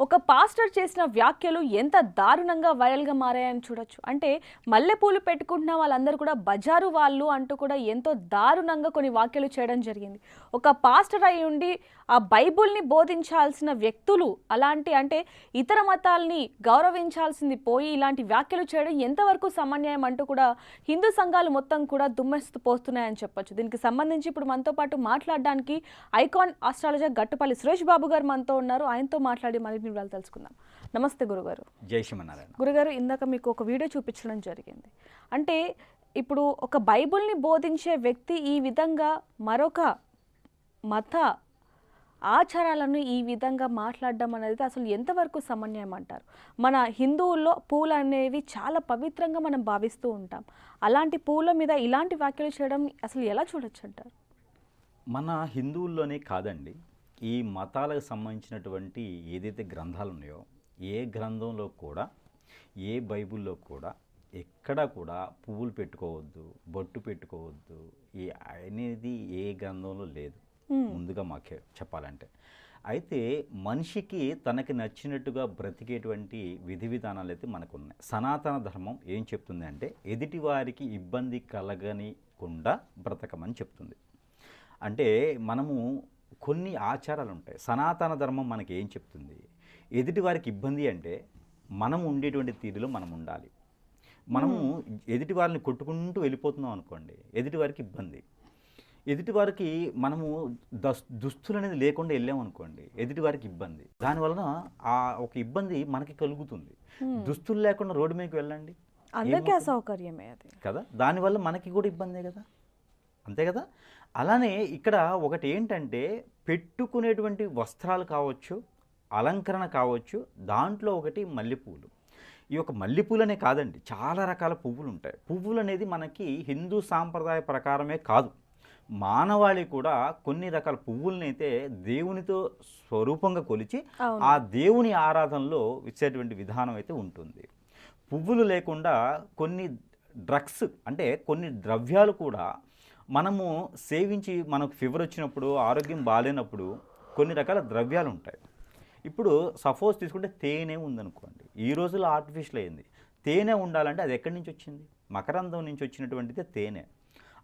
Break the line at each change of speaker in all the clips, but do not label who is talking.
ఒక పాస్టర్ చేసిన వ్యాఖ్యలు ఎంత దారుణంగా వైరల్గా మారాయని చూడొచ్చు. అంటే మల్లెపూలు పెట్టుకుంటున్న వాళ్ళందరూ కూడా బజారు వాళ్ళు అంటూ కూడా ఎంతో దారుణంగా కొన్ని వ్యాఖ్యలు చేయడం జరిగింది. ఒక పాస్టర్ అయి ఉండి ఆ బైబుల్ని బోధించాల్సిన వ్యక్తులు అలాంటి అంటే ఇతర మతాల్ని గౌరవించాల్సింది పోయి ఇలాంటి వ్యాఖ్యలు చేయడం ఎంతవరకు సమన్యాయం అంటూ కూడా హిందూ సంఘాలు మొత్తం కూడా దుమ్మెస్తు పోస్తున్నాయని చెప్పొచ్చు. దీనికి సంబంధించి ఇప్పుడు మనతో పాటు మాట్లాడడానికి ఐకాన్ ఆస్ట్రాలజర్ గట్టుపల్లి సురేష్ బాబు గారు మనతో ఉన్నారు. ఆయనతో మాట్లాడి మరిన్ని వివరాలు తెలుసుకుందాం. నమస్తే గురుగారు.
జై శ్రీమన్నారాయణ.
గురుగారు, ఇందాక మీకు ఒక వీడియో చూపించడం జరిగింది. అంటే ఇప్పుడు ఒక బైబుల్ని బోధించే వ్యక్తి ఈ విధంగా మరొక మత ఆచారాలను ఈ విధంగా మాట్లాడడం అనేది అసలు ఎంతవరకు సమన్వయం అంటారు? మన హిందువుల్లో పూలు అనేవి చాలా పవిత్రంగా మనం భావిస్తూ ఉంటాం. అలాంటి పూల మీద ఇలాంటి వ్యాఖ్యలు చేయడం అసలు ఎలా చూడొచ్చు అంటారు?
మన హిందువుల్లోనే కాదండి, ఈ మతాలకు సంబంధించినటువంటి ఏదైతే గ్రంథాలు ఉన్నాయో ఏ గ్రంథంలో కూడా, ఏ బైబిల్లో కూడా ఎక్కడ కూడా పువ్వులు పెట్టుకోవద్దు, బొట్టు పెట్టుకోవద్దు ఈ అనేది ఏ గ్రంథంలో లేదు. ముందుగా మాకే చెప్పాలంటే అయితే మనిషికి తనకి నచ్చినట్టుగా బ్రతికేటువంటి విధి విధానాలు అయితే మనకు ఉన్నాయి. సనాతన ధర్మం ఏం చెప్తుంది అంటే ఎదుటి వారికి ఇబ్బంది కలగనికుండా బ్రతకమని చెప్తుంది. అంటే మనము కొన్ని ఆచారాలు ఉంటాయి. సనాతన ధర్మం మనకి ఏం చెప్తుంది, ఎదుటి వారికి ఇబ్బంది అంటే మనం ఉండేటువంటి తీరులో మనం ఉండాలి. మనము ఎదుటి వారిని కొట్టుకుంటూ వెళ్ళిపోతున్నాం అనుకోండి, ఎదుటి వారికి ఇబ్బంది. ఎదుటి వారికి మనము దుస్తులు అనేది లేకుండా వెళ్ళామనుకోండి, ఎదుటి వారికి ఇబ్బంది. దానివలన ఆ ఒక ఇబ్బంది మనకి కలుగుతుంది. దుస్తులు లేకుండా రోడ్డు మీదకి వెళ్ళండి,
అందరికీ అసౌకర్యమే అది
కదా, దానివల్ల మనకి కూడా ఇబ్బందే కదా, అంతే కదా. అలానే ఇక్కడ ఒకటి ఏంటంటే పెట్టుకునేటువంటి వస్త్రాలు కావచ్చు, అలంకరణ కావచ్చు, దాంట్లో ఒకటి మల్లెపూలు. ఈ యొక్క మల్లెపూలనే కాదండి, చాలా రకాల పువ్వులు ఉంటాయి. పువ్వులు అనేది మనకి హిందూ సాంప్రదాయ ప్రకారమే కాదు, మానవాళి కూడా కొన్ని రకాల పువ్వులనైతే దేవునితో స్వరూపంగా కొలిచి ఆ దేవుని ఆరాధనలో ఇచ్చేటువంటి విధానం అయితే ఉంటుంది. పువ్వులు లేకుండా కొన్ని డ్రగ్స్ అంటే కొన్ని ద్రవ్యాలు కూడా మనము సేవించి మనకు ఫీవర్ వచ్చినప్పుడు, ఆరోగ్యం బాగాలేనప్పుడు కొన్ని రకాల ద్రవ్యాలు ఉంటాయి. ఇప్పుడు సపోజ్ తీసుకుంటే తేనె ఉందనుకోండి, ఈ రోజుల్లో ఆర్టిఫిషియల్ అయింది. తేనె ఉండాలంటే అది ఎక్కడి నుంచి వచ్చింది? మకరందం నుంచి వచ్చినటువంటిదే తేనె.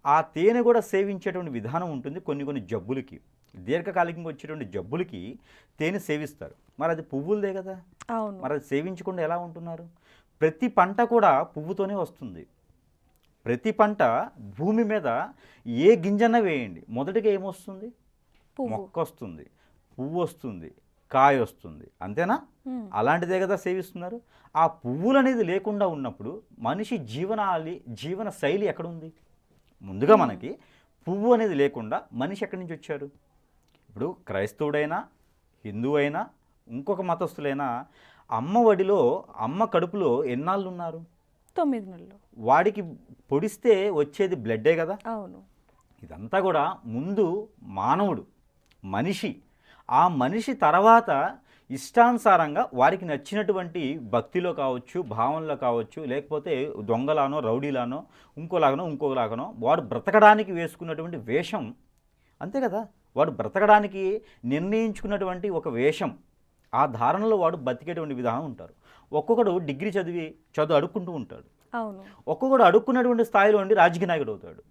ఆ తేనె కూడా సేవించేటువంటి విధానం ఉంటుంది. కొన్ని జబ్బులకి, దీర్ఘకాలికంగా వచ్చేటువంటి జబ్బులకి తేనె సేవిస్తారు. మరి అది పువ్వులదే కదా, మరి అది సేవించకుండా ఎలా ఉంటున్నారు? ప్రతి పంట కూడా పువ్వుతోనే వస్తుంది. ప్రతి పంట భూమి మీద ఏ గింజన వేయండి, మొదటిగా ఏమొస్తుంది? మొక్క వస్తుంది, పువ్వు వస్తుంది, కాయ వస్తుంది, అంతేనా? అలాంటిదే కదా సేవిస్తున్నారు. ఆ పువ్వులు అనేది లేకుండా ఉన్నప్పుడు మనిషి జీవన శైలి ఎక్కడుంది? ముందుగా మనకి పువ్వు అనేది లేకుండా మనిషి ఎక్కడి నుంచి వచ్చారు? ఇప్పుడు క్రైస్తవుడైనా, హిందువు అయినా, ఇంకొక మతస్థులైనా అమ్మ ఒడిలో, అమ్మ కడుపులో ఎన్నాళ్ళు ఉన్నారు?
9 నెలలు.
వాడికి పొడిస్తే వచ్చేది బ్లడ్డే కదా.
అవును.
ఇదంతా కూడా ముందు మానవుడు, మనిషి, ఆ మనిషి తర్వాత ఇష్టానుసారంగా వారికి నచ్చినటువంటి భక్తిలో కావచ్చు, భావనలో కావచ్చు, లేకపోతే దొంగలానో, రౌడీలానో, ఇంకోలాగనో వాడు బ్రతకడానికి వేసుకున్నటువంటి వేషం, అంతే కదా. వాడు బ్రతకడానికి నిర్ణయించుకున్నటువంటి ఒక వేషం, ఆ ధారణలో వాడు బతికేటువంటి విధానం ఉంటారు. ఒక్కొక్కడు డిగ్రీ చదివి అడుక్కుంటూ ఉంటాడు.
అవును.
ఒక్కొక్కడు అడుక్కున్నటువంటి స్థాయిలో ఉండి రాజకీయ నాయకుడు అవుతాడు.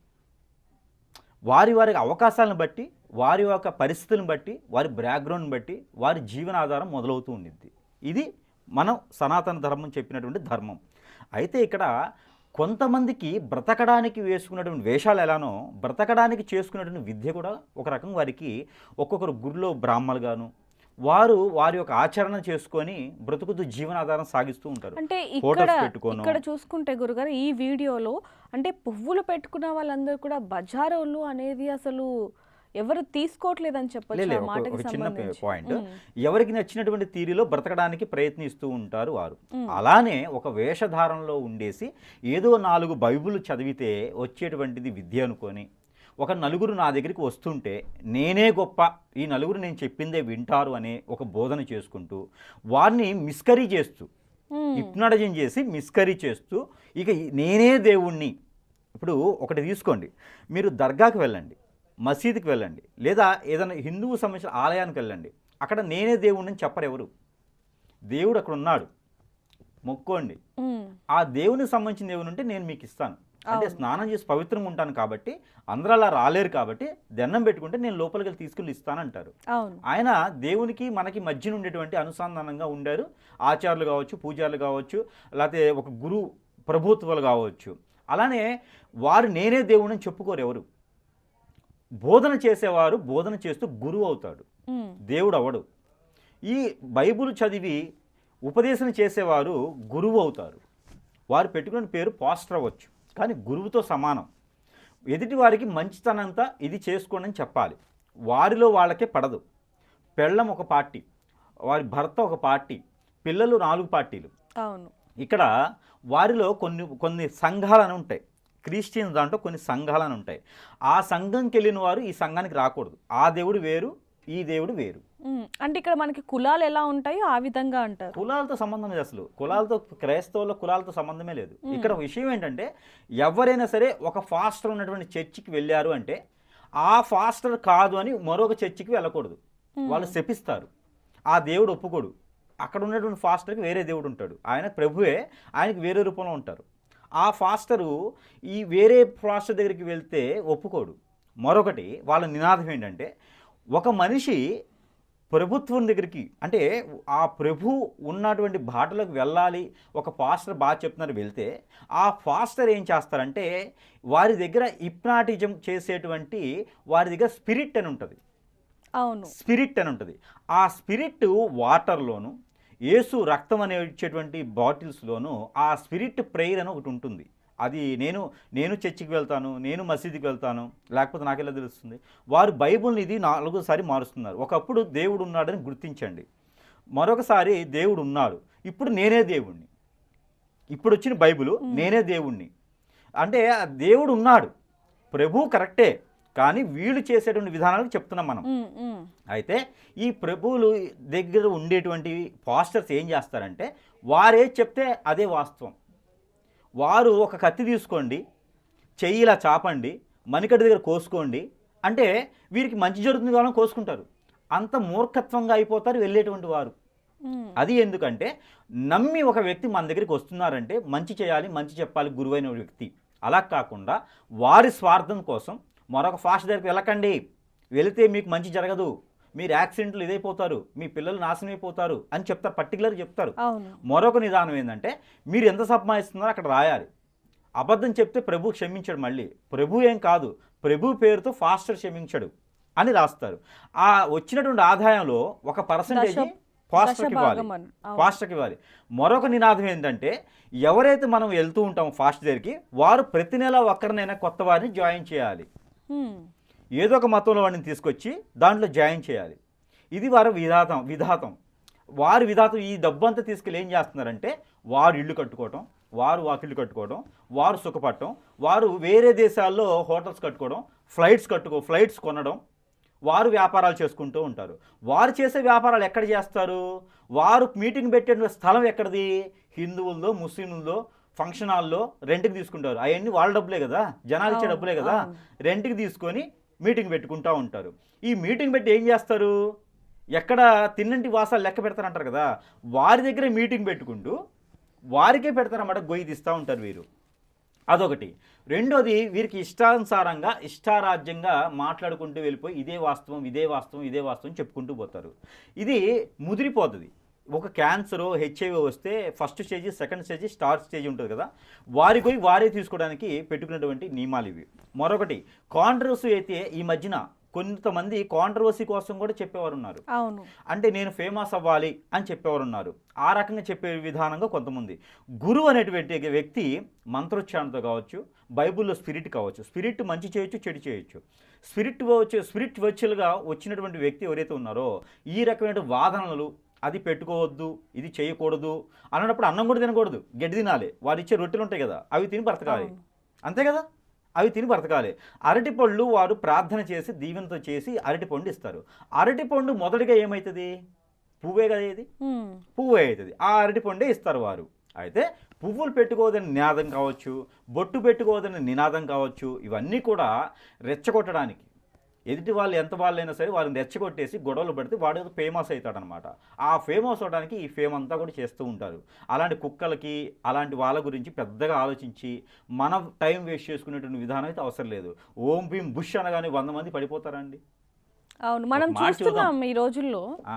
వారి అవకాశాలను బట్టి, వారి యొక్క పరిస్థితులను బట్టి, వారి బ్యాక్గ్రౌండ్ని బట్టి వారి జీవనాధారం మొదలవుతూ ఉండిద్ది. ఇది మనం సనాతన ధర్మం చెప్పినటువంటి ధర్మం. అయితే ఇక్కడ కొంతమందికి బ్రతకడానికి వేసుకున్నటువంటి వేషాలు ఎలానో, బ్రతకడానికి చేసుకున్నటువంటి విద్య కూడా ఒక రకం. వారికి ఒక్కొక్కరు గుడిలో బ్రాహ్మలుగాను వారి యొక్క ఆచరణ చేసుకొని బ్రతుకుతూ జీవనాధారం సాగిస్తూ ఉంటారు.
అంటే ఇక్కడ చూసుకుంటే గురుగారు, ఈ వీడియోలో అంటే పువ్వులు పెట్టుకున్న వాళ్ళందరూ కూడా బజారోళ్ళు అనేది అసలు ఎవరు తీసుకోవట్లేదని చెప్పచ్చు.
ఒక చిన్న పాయింట్, ఎవరికి నచ్చినటువంటి తీరులో బ్రతకడానికి ప్రయత్నిస్తూ ఉంటారు వారు. అలానే ఒక వేషధారణలో ఉండేసి ఏదో 4 బైబిల్ చదివితే వచ్చేటువంటిది విద్య అనుకొని ఒక నలుగురు నా దగ్గరికి వస్తుంటే నేనే గొప్ప, ఈ నలుగురు నేను చెప్పిందే వింటారు అనే ఒక బోధన చేసుకుంటూ వారిని మిస్కరీ చేస్తూ, హిప్నాటైజింగ్ చేసి మిస్కరీ చేస్తూ, ఇక నేనే దేవుణ్ణి. ఇప్పుడు ఒకటి తీసుకోండి, మీరు దర్గాకి వెళ్ళండి, మసీదుకి వెళ్ళండి, లేదా ఏదైనా హిందువు సంబంధించిన ఆలయానికి వెళ్ళండి, అక్కడ నేనే దేవుణ్ణి చెప్పరు ఎవరు. దేవుడు అక్కడ ఉన్నాడు, మొక్కోండి.
ఉమ్,
ఆ దేవునికి సంబంధించిన దేవుని ఉంటే నేను మీకు ఇస్తాను. అంటే
అవును.
స్నానం చేసి పవిత్రంగా ఉంటాను కాబట్టి, అందరూ అలా రాలేరు కాబట్టి దండం పెట్టుకుంటే నేను లోపలికి వెళ్ళి తీసుకెళ్ళి ఇస్తానంటారు.
అవును.
ఆయన దేవునికి మనకి మధ్యన ఉండేటువంటి అనుసంధానంగా ఉండారు. ఆచార్యులు కావచ్చు, పూజారులు కావచ్చు, లేకపోతే ఒక గురు ప్రభుత్వాలు కావచ్చు. అలానే వారు నేనే దేవుడని చెప్పుకోరు ఎవరు. బోధన చేసేవారు బోధన చేస్తూ గురువు అవుతాడు,
ఉమ్,
దేవుడు అవడు. ఈ బైబిల్ చదివి ఉపదేశం చేసేవారు గురువు అవుతారు. వారు పెట్టుకున్న పేరు పాస్టర్ అవ్వచ్చు, కానీ గురువుతో సమానం. ఎదుటి వారికి మంచితనంతా ఇది చేసుకోండి అని చెప్పాలి. వారిలో వాళ్ళకే పడదు. పెళ్ళం ఒక పార్టీ, వారి భర్త ఒక పార్టీ, పిల్లలు 4 పార్టీలు.
అవును.
ఇక్కడ వారిలో కొన్ని సంఘాలను ఉంటాయి. క్రిస్టియన్స్ దాంట్లో కొన్ని సంఘాలను ఉంటాయి. ఆ సంఘంకి వెళ్ళిన వారు ఈ సంఘానికి రాకూడదు. ఆ దేవుడు వేరు, ఈ దేవుడు వేరు.
అంటే ఇక్కడ మనకి కులాలు ఎలా ఉంటాయో ఆ విధంగా అంటారు.
కులాలతో సంబంధం లేదు అసలు. కులాలతో క్రైస్తవుల కులాలతో సంబంధమే లేదు. ఇక్కడ విషయం ఏంటంటే, ఎవరైనా సరే ఒక ఫాస్టర్ ఉన్నటువంటి చర్చికి వెళ్ళారు అంటే ఆ ఫాస్టర్ కాదు అని మరొక చర్చికి వెళ్ళకూడదు. వాళ్ళు శపిస్తారు. ఆ దేవుడు ఒప్పుకోడు. అక్కడ ఉన్నటువంటి ఫాస్టర్కి వేరే దేవుడు ఉంటాడు. ఆయన ప్రభువే, ఆయనకి వేరే రూపంలో ఉంటారు. ఆ ఫాస్టరు ఈ వేరే ఫాస్టర్ దగ్గరికి వెళ్తే ఒప్పుకోడు. మరొకటి వాళ్ళ నినాదం ఏంటంటే, ఒక మనిషి ప్రభుత్వం దగ్గరికి, అంటే ఆ ప్రభు ఉన్నటువంటి బాటలోకి వెళ్ళాలి, ఒక పాస్టర్ బాగా చెప్తున్నారు వెళ్తే, ఆ పాస్టర్ ఏం చేస్తారంటే వారి దగ్గర హిప్నాటిజం చేసేటువంటి వారి దగ్గర స్పిరిట్ అని ఉంటుంది.
అవును.
స్పిరిట్ అని ఉంటుంది. ఆ స్పిరిట్ వాటర్లోను, యేసు రక్తం అనే ఇచ్చేటువంటి బాటిల్స్లోను ఆ స్పిరిట్ ప్రేయర్ అని ఒకటి ఉంటుంది. అది నేను చర్చికి వెళ్తాను, నేను మసీదుకి వెళ్తాను, లేకపోతే నాకెలా తెలుస్తుంది? వారు బైబుల్ని ఇది 4సారి మారుస్తున్నారు. ఒకప్పుడు దేవుడు ఉన్నాడని గుర్తించండి, మరొకసారి దేవుడు ఉన్నాడు, ఇప్పుడు నేనే దేవుణ్ణి. ఇప్పుడు వచ్చిన బైబుల్ నేనే దేవుణ్ణి అంటే దేవుడు ఉన్నాడు, ప్రభు కరెక్టే, కానీ వీళ్ళు చేసేటువంటి విధానాలకు చెప్తున్నాం మనం. అయితే ఈ ప్రభువులు దగ్గర ఉండేటువంటి పాస్టర్స్ ఏం చేస్తారంటే, వారే చెప్తే అదే వాస్తవం. వారు ఒక కత్తి తీసుకోండి, చెయ్యి ఇలా చాపండి, మణికట్టు దగ్గర కోసుకోండి అంటే వీరికి మంచి జరుగుతుంది కావాలని కోసుకుంటారు. అంత మూర్ఖత్వంగా అయిపోతారు వెళ్ళేటువంటి వారు. అది ఎందుకంటే, నమ్మి ఒక వ్యక్తి మన దగ్గరికి వస్తున్నారంటే మంచి చేయాలి, మంచి చెప్పాలి గురువైన వ్యక్తి. అలా కాకుండా వారి స్వార్థం కోసం మరొక ఫాస్ట్ దగ్గరికి వెళ్ళకండి, వెళితే మీకు మంచి జరగదు, మీరు యాక్సిడెంట్లు ఇదైపోతారు, మీ పిల్లలు నాశనం అయిపోతారు అని చెప్తారు, పర్టికులర్గా చెప్తారు. మరొక నిదానం ఏంటంటే, మీరు ఎంత సంపాదిస్తున్నారో అక్కడ రాయాలి. అబద్ధం చెప్తే ప్రభు క్షమించడు. మళ్ళీ ప్రభు ఏం కాదు, ప్రభు పేరుతో ఫాస్టర్ క్షమించడు అని రాస్తారు. ఆ వచ్చినటువంటి ఆదాయంలో ఒక పర్సంటేజ్ ఫాస్టర్కి ఇవ్వాలి. మరొక నినాదం ఏంటంటే, ఎవరైతే మనం వెళ్తూ ఉంటామో ఫాస్ట్ దగ్గరికి, వారు ప్రతి నెల ఒక్కరినైనా కొత్త వారిని జాయిన్ చేయాలి. ఏదో ఒక మతంలో వాడిని తీసుకొచ్చి దాంట్లో జాయిన్ చేయాలి. ఇది వారి విధాతం. వారి విధాతం. ఈ డబ్బు అంతా తీసుకెళ్ళి ఏం చేస్తున్నారంటే, వారు ఇల్లు కట్టుకోవటం, వారు వాకిళ్ళు కట్టుకోవడం, వారు సుఖపడటం, వారు వేరే దేశాల్లో హోటల్స్ కట్టుకోవడం, ఫ్లైట్స్ కొనడం, వారు వ్యాపారాలు చేసుకుంటూ ఉంటారు. వారు చేసే వ్యాపారాలు ఎక్కడ చేస్తారు? వారు మీటింగ్ పెట్టే స్థలం ఎక్కడిది? హిందువుల్లో, ముస్లింల్లో ఫంక్షన్ హాల్లో రెంట్కి తీసుకుంటారు. అవన్నీ వాళ్ళ డబ్బులే కదా, జనాలు ఇచ్చే డబ్బులే కదా. రెంట్కి తీసుకొని మీటింగ్ పెట్టుకుంటూ ఉంటారు. ఈ మీటింగ్ పెట్టి ఏం చేస్తారు? ఎక్కడ తిన్నంటి వాసాలు లెక్క పెడతారంటారు కదా, వారి దగ్గర మీటింగ్ పెట్టుకుంటూ వారికే పెడతారన్నమాట, గొయ్యి తీస్తూ ఉంటారు వీరు. అదొకటి. రెండోది, వీరికి ఇష్టానుసారంగా ఇష్టారాజ్యంగా మాట్లాడుకుంటూ వెళ్ళిపోయి ఇదే వాస్తవం చెప్పుకుంటూ పోతారు. ఇది ముదిరిపోతుంది. ఒక క్యాన్సర్, హెచ్ఐవి వస్తే first stage, second stage, start stage ఉంటుంది కదా, వారే తీసుకోవడానికి పెట్టుకున్నటువంటి నియమాలు ఇవి. మరొకటి, కాంట్రవర్సీ అయితే ఈ మధ్యన కొంతమంది కాంట్రవర్సీ కోసం కూడా చెప్పేవారు ఉన్నారు.
అవును.
అంటే నేను ఫేమస్ అవ్వాలి అని చెప్పేవారు ఉన్నారు. ఆ రకంగా చెప్పే విధానంగా కొంతమంది. గురువు అనేటువంటి వ్యక్తి మంత్రోచ్చారణతో కావచ్చు, బైబిల్లో స్పిరిట్ కావచ్చు, స్పిరిట్ మంచి చేయొచ్చు, చెడు చేయొచ్చు. స్పిరిచువల్గా వచ్చినటువంటి వ్యక్తి ఎవరైతే ఉన్నారో, ఈ రకమైన వాదనలు, అది పెట్టుకోవద్దు, ఇది చేయకూడదు అన్నప్పుడు అన్నం కూడా తినకూడదు, గడ్డి తినాలి. వారు ఇచ్చే రొట్టెలు ఉంటాయి కదా, అవి తిని బ్రతకాలి. అంతే కదా, అవి తిని బ్రతకాలి. అరటిపళ్ళు వారు ప్రార్థన చేసి దీవెనతో చేసి అరటిపండు ఇస్తారు. అరటిపండు మొదటిగా ఏమవుతుంది? పువ్వే కదా, ఇది పువ్వే అవుతుంది. ఆ అరటిపండే ఇస్తారు వారు. అయితే పువ్వులు పెట్టుకోవద్దని నినాదం కావచ్చు, బొట్టు పెట్టుకోవద్దని నినాదం కావచ్చు, ఇవన్నీ కూడా రెచ్చగొట్టడానికి, ఎదుటి వాళ్ళు ఎంత వాళ్ళైనా సరే వారిని రెచ్చగొట్టేసి గొడవలు పడితే వాడు ఫేమస్ అవుతాడనమాట. ఆ ఫేమస్ అవడానికి ఈ ఫేమ్ అంతా కూడా చేస్తూ ఉంటారు. అలాంటి కుక్కలకి అలాంటి వాళ్ళ గురించి పెద్దగా ఆలోచించి మన టైం వేస్ట్ చేసుకునేటువంటి విధానం అయితే అవసరం లేదు. ఓం భీమ్ బుష్ అనగానే 100 మంది పడిపోతారండి.
అవును, మనం
ఒక మాట
చూస్తున్నాం ఈ రోజుల్లో
ఆ,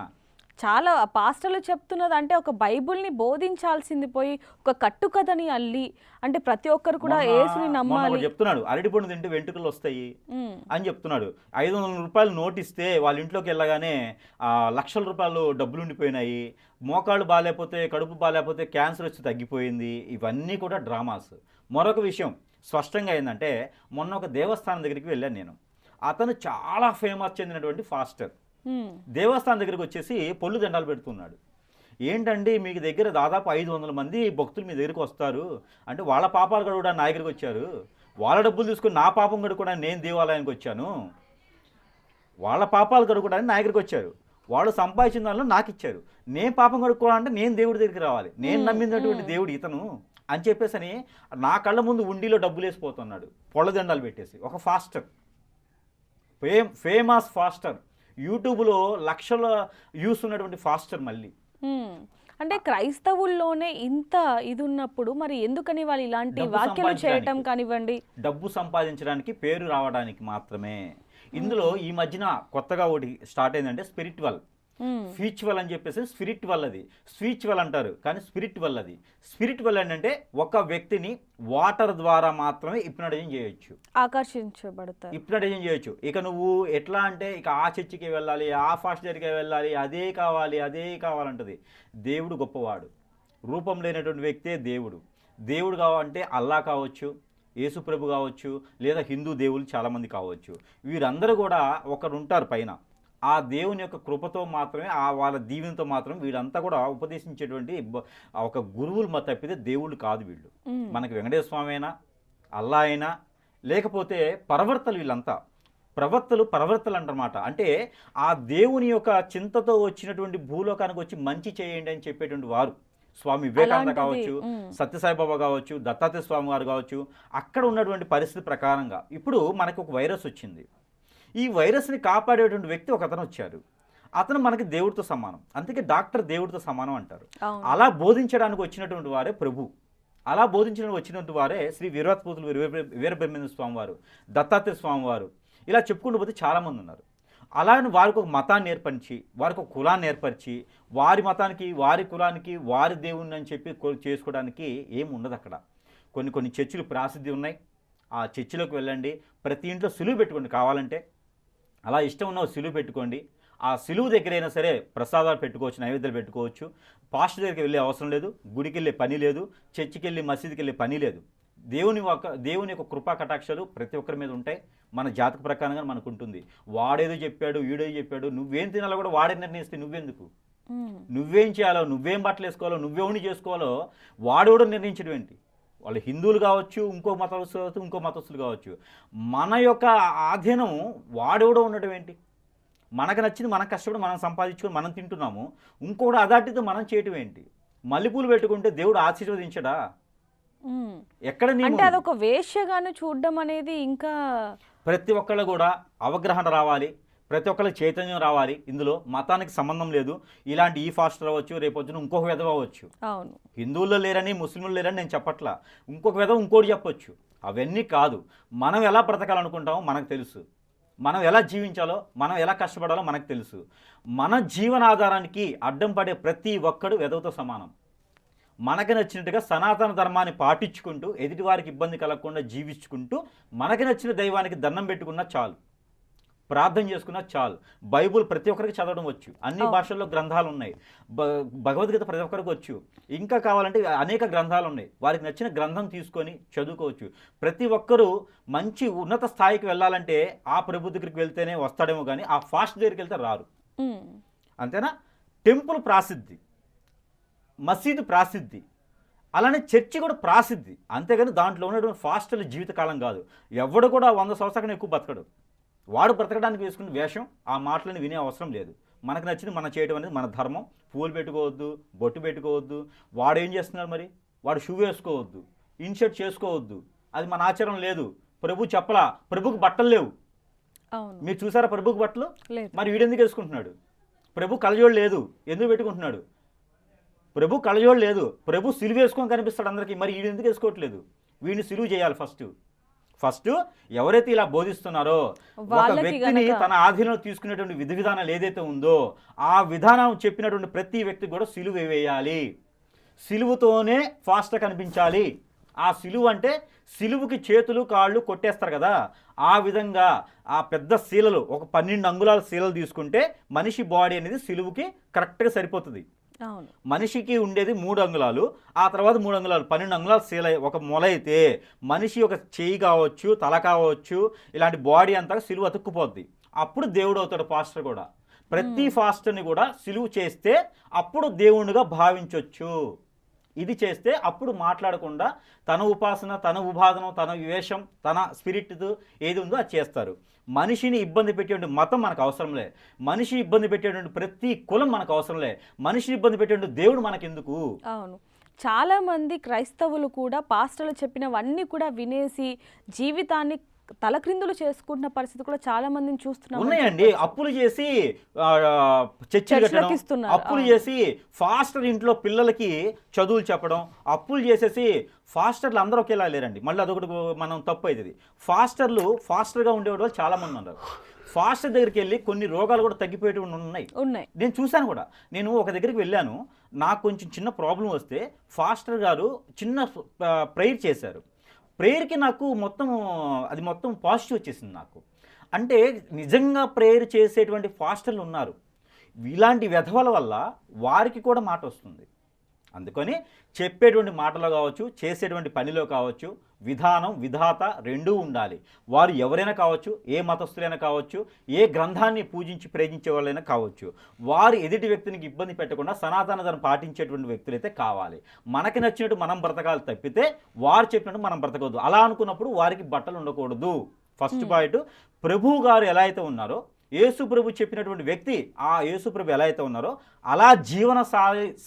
చాలా పాస్టర్లు చెప్తున్నది అంటే ఒక బైబుల్ని బోధించాల్సింది పోయి ఒక కట్టుకథని అల్లి అంటే ప్రతి ఒక్కరు కూడా యేసుని
మొన్న
నమ్మాలి.
ఒకడు చెప్తున్నాడు, అరటిపండు తింటే వెంట్రుకలు వస్తాయి
ఉమ్,
అని చెప్తున్నాడు. 500 రూపాయలు నోట్ ఇస్తే వాళ్ళ ఇంట్లోకి వెళ్ళగానే లక్షల రూపాయలు డబ్బులు ఉండిపోయినాయి, మోకాళ్ళు బాగాలేకపోతే కడుపు బాగాలేకపోతే క్యాన్సర్ వచ్చి తగ్గిపోయింది. ఇవన్నీ కూడా డ్రామాస్. మరొక విషయం స్పష్టంగా ఏంటంటే, మొన్న ఒక దేవస్థానం దగ్గరికి వెళ్ళాను నేను. అతను చాలా ఫేమస్ చెందినటువంటి ఫాస్టర్.
ఉమ్,
దేవస్థానం దగ్గరికి వచ్చేసి పొల్లు దండాలు పెడుతున్నాడు. ఏంటండి మీకు దగ్గర దాదాపు 500 మంది భక్తులు మీ దగ్గరికి వస్తారు అంటే, వాళ్ళ పాపాలు కూడా నా దగ్గరికి వచ్చారు, వాళ్ళ డబ్బులు తీసుకుని నా పాపం కడుక్కోవడానికి నేను దేవాలయానికి వచ్చాను, వాళ్ళ పాపాలు కడుక్కోవడానికి నా దగ్గరికి వచ్చారు, వాళ్ళు సంపాదించిన దానిలో నాకు ఇచ్చారు, నేను పాపం కడుక్కోవాలంటే నేను దేవుడి దగ్గరికి రావాలి, నేను నమ్మినటువంటి దేవుడు ఇతను అని చెప్పేసి నా కళ్ళ ముందు ఉండిలో డబ్బులు వేసిపోతున్నాడు పొల్ల దండాలు పెట్టేసి. ఒక ఫాస్టర్, ఫేమస్ ఫాస్టర్, యూట్యూబ్లో లక్షల వ్యూస్ ఉన్నటువంటి ఫాస్టర్. మళ్ళీ
ఉమ్. అంటే క్రైస్తవుల్లోనే ఇంత ఇది ఉన్నప్పుడు మరి ఎందుకని వాళ్ళు ఇలాంటి
డబ్బు
వ్యాఖ్యలు చేయటం
సంపాదించడానికి.
కానివ్వండి?
డబ్బు సంపాదించడానికి, పేరు రావడానికి మాత్రమే. ఇందులో ఈ మధ్యన కొత్తగా ఒకటి స్టార్ట్ అయిందంటే స్పిరిచువల్.
ఉమ్,
స్పిరిచువల్ అని చెప్పేసి స్పిరిచువల్, అది స్పిరిచువల్ అంటారు కానీ స్పిరిచువల్. అది స్పిరిచువల్ ఏంటంటే ఒక వ్యక్తిని వాటర్ ద్వారా మాత్రమే హిప్నటైజింగ్ చేయొచ్చు,
ఆకర్షించబడతారు.
హిప్నటైజింగ్ చేయొచ్చు. ఇక నువ్వు ఎట్లా అంటే ఇక ఆ చర్చికి వెళ్ళాలి, ఆ ఫాస్ట్ దగ్గరికి వెళ్ళాలి, అదే కావాలి అదే కావాలంటది. దేవుడు గొప్పవాడు, రూపం లేనటువంటి వ్యక్తే దేవుడు. దేవుడు కావాలంటే అల్లా కావచ్చు, యేసుప్రభు కావచ్చు, లేదా హిందూ దేవుళ్ళు చాలామంది కావచ్చు. వీరందరూ కూడా ఒకరు ఉంటారు పైన. ఆ దేవుని యొక్క కృపతో మాత్రమే, ఆ వాళ్ళ దీవెనతో మాత్రమే వీళ్ళంతా కూడా ఉపదేశించేటువంటి ఒక గురువులు తప్పితే దేవుళ్ళు కాదు వీళ్ళు.
ఉమ్,
మనకి వెంకటేశ్వర స్వామి అయినా, అల్లా అయినా, లేకపోతే పరవర్తలు, వీళ్ళంతా ప్రవర్తలు అంటారన్నమాట. అంటే ఆ దేవుని యొక్క చింతతో వచ్చినటువంటి భూలోకానికి వచ్చి మంచి చేయండి అని చెప్పేటువంటి వారు. స్వామి వివేకానంద
అలాంటిది,
కావచ్చు, సత్యసాయిబాబా కావచ్చు, దత్తాత్రేయ స్వామి వారు కావచ్చు. అక్కడ ఉన్నటువంటి పరిస్థితి ప్రకారంగా ఇప్పుడు మనకు ఒక వైరస్ వచ్చింది. ఈ వైరస్ని కాపాడేటువంటి వ్యక్తి ఒక అతను వచ్చారు. అతను మనకి దేవుడితో సమానం, అందుకే డాక్టర్ దేవుడితో సమానం అంటారు.
అవును.
అలా బోధించడానికి వచ్చినటువంటి వారే ప్రభు. అలా బోధించడానికి వచ్చినటువంటి వారే శ్రీ వీరవత్పూతులు వీరబ్రహ్మేంద్ర స్వామి వారు, దత్తాత్రేయ స్వామి వారు. ఇలా చెప్పుకుంటూ పోతే చాలామంది ఉన్నారు. అలాగే వారికి ఒక మతాన్ని ఏర్పరిచి, వారికి ఒక కులాన్ని ఏర్పరిచి, వారి మతానికి, వారి కులానికి, వారి దేవుణ్ణి అని చెప్పి చేసుకోవడానికి ఏమి ఉండదు అక్కడ. కొన్ని చర్చిలు ప్రసిద్ధి ఉన్నాయి. ఆ చర్చిలోకి వెళ్ళండి, ప్రతి ఇంట్లో సులువు పెట్టుకోండి కావాలంటే. అలా ఇష్టం ఉన్న సిలువు పెట్టుకోండి. ఆ సిలువు దగ్గరైనా సరే ప్రసాదాలు పెట్టుకోవచ్చు, నైవేద్యాలు పెట్టుకోవచ్చు. పాస్టర్ దగ్గరికి వెళ్ళే అవసరం లేదు, గుడికి వెళ్ళే పని లేదు, చర్చికి వెళ్ళి మసీదుకి వెళ్ళే పని లేదు. దేవుని యొక్క కృపా కటాక్షాలు ప్రతి ఒక్కరి మీద ఉంటాయి. మన జాతక ప్రకారంగా మనకు ఉంటుంది. వాడేదో చెప్పాడు, వీడేదో చెప్పాడు, నువ్వేం తినాలో కూడా వాడే నిర్ణయిస్తే నువ్వెందుకు? నువ్వేం చేయాలో, నువ్వేం బట్టలు వేసుకోవాలో, నువ్వేమని చేసుకోవాలో వాడేవాడు నిర్ణయించడం ఏంటి? వాళ్ళు హిందువులు కావచ్చు, ఇంకో మతస్థులు కావచ్చు. మన యొక్క ఆధీనం వాడెవడో ఉండడం ఏంటి? మనకు నచ్చింది మనం కష్టపడి మనం సంపాదించుకొని మనం తింటున్నాము, ఇంకోటి అదాటితో మనం చేయటం ఏంటి? మల్లెపూలు పెట్టుకుంటే దేవుడు ఆశీర్వదించడా? ఎక్కడ
అంటే అదొక వేశ్యగాను చూడడం అనేది ఇంకా
ప్రతి ఒక్కళ్ళు కూడా అవగాహన రావాలి, ప్రతి ఒక్కళ్ళకి చైతన్యం రావాలి. ఇందులో మతానికి సంబంధం లేదు. ఇలాంటి ఈ ఫాస్టర్ అవ్వచ్చు, రేపొచ్చిన ఇంకొక విధవ అవ్వచ్చు.
అవును,
హిందువుల్లో లేరని, ముస్లింలు లేరని నేను చెప్పట్లా. ఇంకొక విధవ ఇంకోటి చెప్పొచ్చు. అవన్నీ కాదు. మనం ఎలా బ్రతకాలనుకుంటామో మనకు తెలుసు, మనం ఎలా జీవించాలో, మనం ఎలా కష్టపడాలో మనకు తెలుసు. మన జీవనాధారానికి అడ్డం పడే ప్రతి ఒక్కడు వెధవతో సమానం. మనకి నచ్చినట్టుగా సనాతన ధర్మాన్ని పాటించుకుంటూ, ఎదుటివారికి ఇబ్బంది కలగకుండా జీవించుకుంటూ, మనకి నచ్చిన దైవానికి దండం పెట్టుకున్నా చాలు, ప్రార్థన చేసుకున్నా చాలు. బైబుల్ ప్రతి ఒక్కరికి చదవడం వచ్చు, అన్ని భాషల్లో గ్రంథాలు ఉన్నాయి. భగవద్గీత ప్రతి ఒక్కరికి వచ్చు. ఇంకా కావాలంటే అనేక గ్రంథాలు ఉన్నాయి. వారికి నచ్చిన గ్రంథం తీసుకొని చదువుకోవచ్చు. ప్రతి ఒక్కరూ మంచి ఉన్నత స్థాయికి వెళ్ళాలంటే ఆ ప్రభు దగ్గరికి వెళ్తేనే వస్తాడేమో కానీ ఆ ఫాస్ట్ దగ్గరికి వెళ్తే రారు. అంతేనా? టెంపుల్ ప్రాసిద్ధి, మసీదు ప్రాసిద్ధి, అలానే చర్చి కూడా ప్రాసిద్ధి. అంతేగాని దాంట్లో ఉన్నటువంటి ఫాస్టర్ల జీవితకాలం కాదు. ఎవడు కూడా 100 సంవత్సరాల కన్నా ఎక్కువ బతకడు. వాడు బ్రతకడానికి వేసుకున్న వేషం, ఆ మాటలను వినే అవసరం లేదు. మనకు నచ్చింది మనం చేయడం అనేది మన ధర్మం. పూలు పెట్టుకోవద్దు, బొట్టు పెట్టుకోవద్దు. వాడు ఏం చేస్తున్నాడు మరి? వాడు షూ వేసుకోవద్దు, ఇన్షర్ట్ చేసుకోవద్దు, అది మన ఆచారం లేదు. ప్రభు చెప్పలా, ప్రభుకి బట్టలు లేవు.
అవును.
మీరు చూసారా ప్రభుకి బట్టలు?
లేదు.
మరి వీడెందుకు వేసుకుంటున్నాడు? ప్రభు కళ్ళజోడు లేదు, ఎందుకు పెట్టుకుంటున్నాడు? ప్రభు కళ్ళజోడు లేదు, ప్రభు సిలువ వేసుకొని కనిపిస్తాడు అందరికీ, మరి వీడు ఎందుకు వేసుకోవట్లేదు? వీడిని సిలువ చేయాలి ఫస్ట్ ఎవరైతే ఇలా బోధిస్తున్నారో ఒక
వాళ్ళకి
వ్యక్తిని
గనక
తన ఆధీనంలో తీసుకునేటువంటి విధి విధానాలు ఏదైతే ఉందో ఆ విధానం చెప్పినటువంటి ప్రతి వ్యక్తి కూడా సిలువ వేయాలి. సిలువతోనే ఫాస్ట్గా కనిపించాలి. ఆ సిలువ అంటే సిలువుకి చేతులు కాళ్ళు కొట్టేస్తారు కదా, ఆ విధంగా ఆ పెద్ద శీలలు ఒక 12 అంగుళాల శీలలు తీసుకుంటే మనిషి బాడీ అనేది సిలువుకి కరెక్ట్గా సరిపోతుంది.
అవును.
మనిషికి ఉండేది 3 అంగుళాలు, ఆ తర్వాత 3 అంగుళాలు 12 అంగుళాల శీల ఒక మొల అయితే మనిషి ఒక చెయ్యి కావచ్చు, తల కావచ్చు, ఇలాంటి బాడీ అంతా సిలువ అతుక్కుపోద్ది. అప్పుడు దేవుడు అవుతాడు పాస్టర్ కూడా. ప్రతి ఫాస్టర్ని కూడా సిలువ చేస్తే అప్పుడు దేవుణ్ణిగా భావించవచ్చు. ఇది చేస్తే అప్పుడు మాట్లాడకుండా తన ఉపాసన, తన ఉపాదనం, తన వివేశం, తన స్పిరిట్ ఏది ఉందో అది చేస్తారు. మనిషిని ఇబ్బంది పెట్టేటువంటి మతం మనకు అవసరంలే, మనిషి ఇబ్బంది పెట్టేటువంటి ప్రతి కులం మనకు అవసరంలే, మనిషిని ఇబ్బంది పెట్టేటువంటి దేవుడు మనకెందుకు?
అవును. చాలా మంది క్రైస్తవులు కూడా పాస్టర్లు చెప్పినవన్నీ కూడా వినేసి జీవితాన్ని తలక్రిందులు చేసుకుంటున్న పరిస్థితి కూడా చాలా మందిని చూస్తున్నాం.
ఉన్నాయండి. అప్పులు చేసి చర్చిలు కట్టడం,
చర్చిలకు ఇస్తున్నారు.
అప్పులు చేసి ఫాస్టర్ ఇంట్లో పిల్లలకి చదువులు చెప్పడం, అప్పులు చేసేసి ఫాస్టర్లు అందరూ ఒకేలా లేరండి. మళ్ళీ అదొకటి మనం తప్పు అవుతుంది. ఫాస్టర్గా ఉండేవాళ్ళు చాలా మంది ఉన్నారు. ఫాస్టర్ దగ్గరికి వెళ్ళి కొన్ని రోగాలు కూడా తగ్గిపోయేటువంటి ఉన్నాయి. నేను చూశాను కూడా. నేను ఒక దగ్గరికి వెళ్ళాను, నాకు కొంచెం చిన్న ప్రాబ్లం వస్తే ఫాస్టర్ గారు చిన్న ప్రేయర్ చేశారు. ప్రేయర్కి నాకు మొత్తం పాజిటివ్ వచ్చేసింది నాకు. అంటే నిజంగా ప్రేయర్ చేసేటువంటి ఫాస్టర్లు ఉన్నారు. ఇలాంటి వెధవల వల్ల వారికి కూడా మాట వస్తుంది. అందుకని చెప్పేటువంటి మాటలో కావచ్చు, చేసేటువంటి పనిలో కావచ్చు, విధానం విధాత రెండూ ఉండాలి. వారు ఎవరైనా కావచ్చు, ఏ మతస్థులైనా కావచ్చు, ఏ గ్రంథాన్ని పూజించి ప్రేమించే వాళ్ళైనా కావచ్చు, వారు ఎదుటి వ్యక్తికి ఇబ్బంది పెట్టకుండా సనాతన ధర్మం పాటించేటువంటి వ్యక్తులైతే కావాలి. మనకి నచ్చినట్టు మనం బ్రతకాలి తప్పితే వారు చెప్పినట్టు మనం బ్రతకూడదు. అలా అనుకున్నప్పుడు వారికి బట్టలు ఉండకూడదు. ఫస్ట్ పాయింట్, ప్రభువు గారు ఎలా అయితే ఉన్నారో, యేసు ప్రభు చెప్పినటువంటి వ్యక్తి ఆ యేసు ప్రభు ఎలా అయితే ఉన్నారో అలా జీవన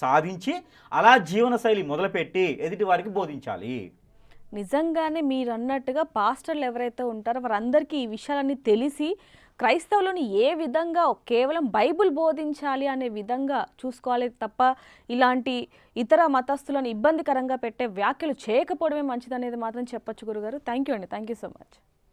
సాధించి అలా జీవనశైలి మొదలుపెట్టి ఎదుటి వారికి బోధించాలి.
నిజంగానే మీరు అన్నట్టుగా పాస్టర్లు ఎవరైతే ఉంటారో వారందరికీ ఈ విషయాలన్నీ తెలిసి క్రైస్తవులను ఏ విధంగా కేవలం బైబిల్ బోధించాలి అనే విధంగా చూసుకోవాలి తప్ప ఇలాంటి ఇతర మతస్థులను ఇబ్బందికరంగా పెట్టే వ్యాఖ్యలు చేయకపోవడమే మంచిదనేది మాత్రం చెప్పొచ్చు గురుగారు. థ్యాంక్ యూ అండి. Thank you so much.